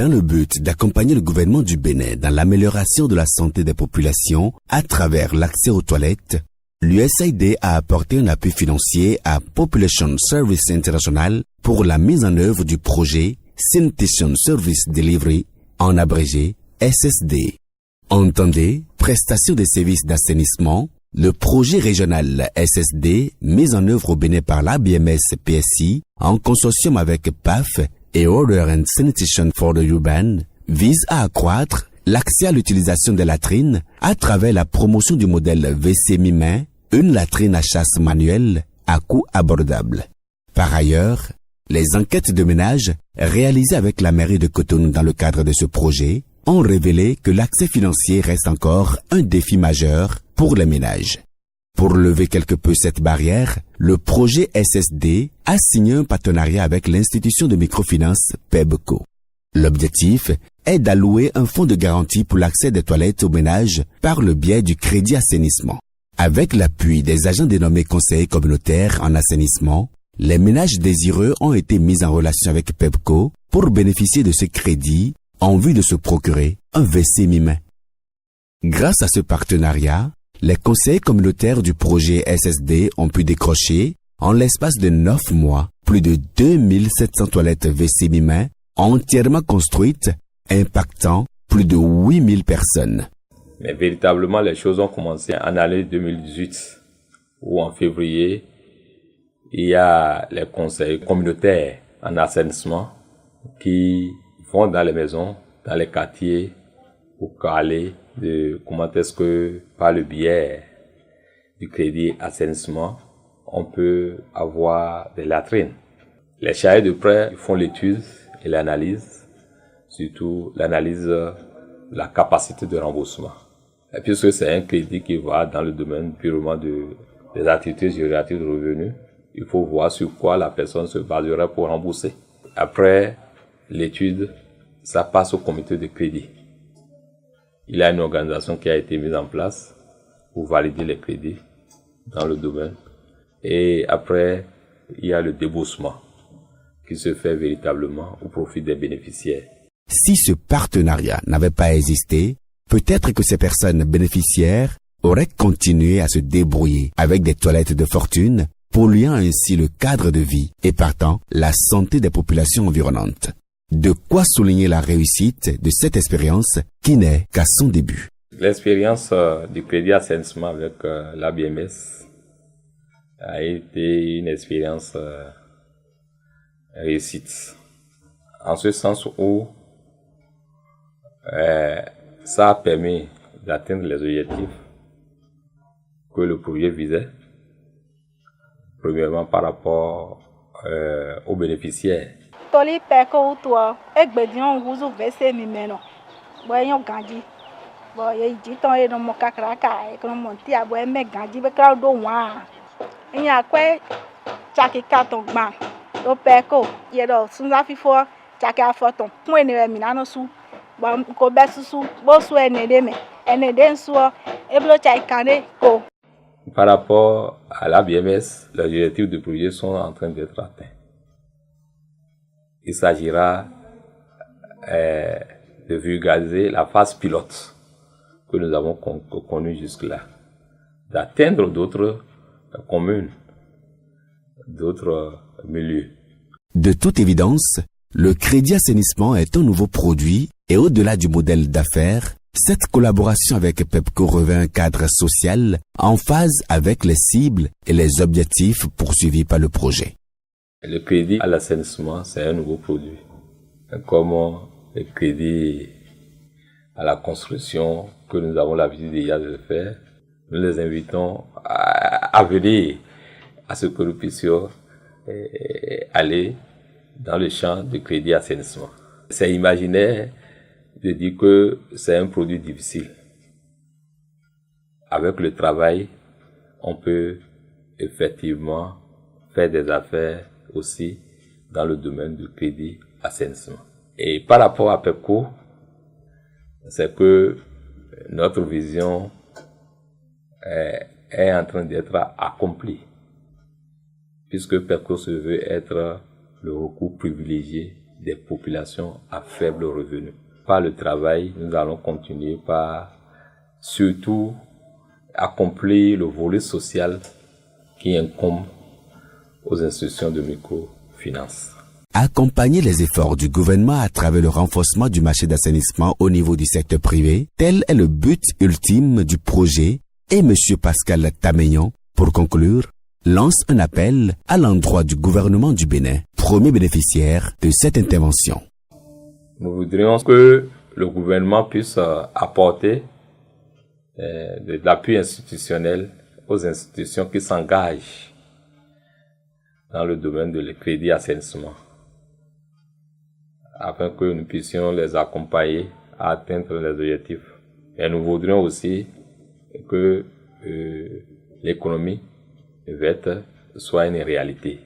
Dans le but d'accompagner le gouvernement du Bénin dans l'amélioration de la santé des populations à travers l'accès aux toilettes, l'USAID a apporté un appui financier à Population Service International pour la mise en œuvre du projet Sanitation Service Delivery, en abrégé SSD. Entendez, prestation des services d'assainissement, le projet régional SSD mis en œuvre au Bénin par l'ABMS PSI en consortium avec PAF et Order and Sanitation for the Urban vise à accroître l'accès à l'utilisation des latrines à travers la promotion du modèle WC mi-main, une latrine à chasse manuelle à coût abordable. Par ailleurs, les enquêtes de ménage réalisées avec la mairie de Cotonou dans le cadre de ce projet ont révélé que l'accès financier reste encore un défi majeur pour les ménages. Pour lever quelque peu cette barrière, le projet SSD a signé un partenariat avec l'institution de microfinance PEBCO. L'objectif est d'allouer un fonds de garantie pour l'accès des toilettes aux ménages par le biais du crédit assainissement. Avec l'appui des agents dénommés conseillers communautaires en assainissement, les ménages désireux ont été mis en relation avec PEBCO pour bénéficier de ce crédit en vue de se procurer un WC mi-main. Grâce à ce partenariat, les conseillers communautaires du projet SSD ont pu décrocher, en l'espace de 9 mois, plus de 2700 toilettes WC mi-main entièrement construites, impactant plus de 8000 personnes. Mais véritablement, les choses ont commencé en année 2018, où en février, il y a les conseils communautaires en assainissement qui vont dans les maisons, dans les quartiers, pour parler de comment est-ce que, par le biais du crédit assainissement, on peut avoir des latrines. Les chargés de prêt font l'étude et l'analyse, surtout l'analyse de la capacité de remboursement. Et puisque c'est un crédit qui va dans le domaine purement des activités génératives de revenus, il faut voir sur quoi la personne se baserait pour rembourser. Après l'étude, ça passe au comité de crédit. Il y a une organisation qui a été mise en place pour valider les crédits dans le domaine. Et après, il y a le déboursement qui se fait véritablement au profit des bénéficiaires. Si ce partenariat n'avait pas existé, peut-être que ces personnes bénéficiaires auraient continué à se débrouiller avec des toilettes de fortune, polluant ainsi le cadre de vie et partant la santé des populations environnantes. De quoi souligner la réussite de cette expérience qui n'est qu'à son début. L'expérience du crédit assainissement avec l'ABMS a été une expérience réussite. En ce sens où ça a permis d'atteindre les objectifs que le projet visait. Premièrement par rapport aux bénéficiaires. Toli peko utua egbedion wuzu vese mi meno boyon ganji boye jiton e no mo kakraka e kono monti abo e me ganji be kra do wa nya kwe chaki katon gba do peko ye do sunza fifo chaki afoton kun eni mi na no su bo ko besusu bo su ene de me ene de nsu e blo chai kane ko. Par rapport à l'ABMS, les objectifs du projet sont en train d'être atteints. Il s'agira de vulgariser la phase pilote que nous avons connue jusque-là, d'atteindre d'autres communes, d'autres milieux. De toute évidence, le crédit assainissement est un nouveau produit et au-delà du modèle d'affaires, cette collaboration avec PEBCO revêt un cadre social en phase avec les cibles et les objectifs poursuivis par le projet. Le crédit à l'assainissement, c'est un nouveau produit. Comme le crédit à la construction que nous avons l'habitude déjà de faire, nous les invitons à venir à ce que nous puissions aller dans le champ du crédit assainissement. C'est imaginaire de dire que c'est un produit difficile. Avec le travail, on peut effectivement faire des affaires aussi dans le domaine du crédit assainissement. Et par rapport à PEBCO, c'est que notre vision est en train d'être accomplie, puisque PEBCO se veut être le recours privilégié des populations à faible revenu. Par le travail, nous allons continuer par surtout accomplir le volet social qui incombe aux institutions de microfinance. Accompagner les efforts du gouvernement à travers le renforcement du marché d'assainissement au niveau du secteur privé, tel est le but ultime du projet, et M. Pascal Tameyon, pour conclure, lance un appel à l'endroit du gouvernement du Bénin, premier bénéficiaire de cette intervention. Nous voudrions que le gouvernement puisse apporter de l'appui institutionnel aux institutions qui s'engagent dans le domaine de crédit assainissement, afin que nous puissions les accompagner à atteindre les objectifs. Et nous voudrions aussi que l'économie verte soit une réalité.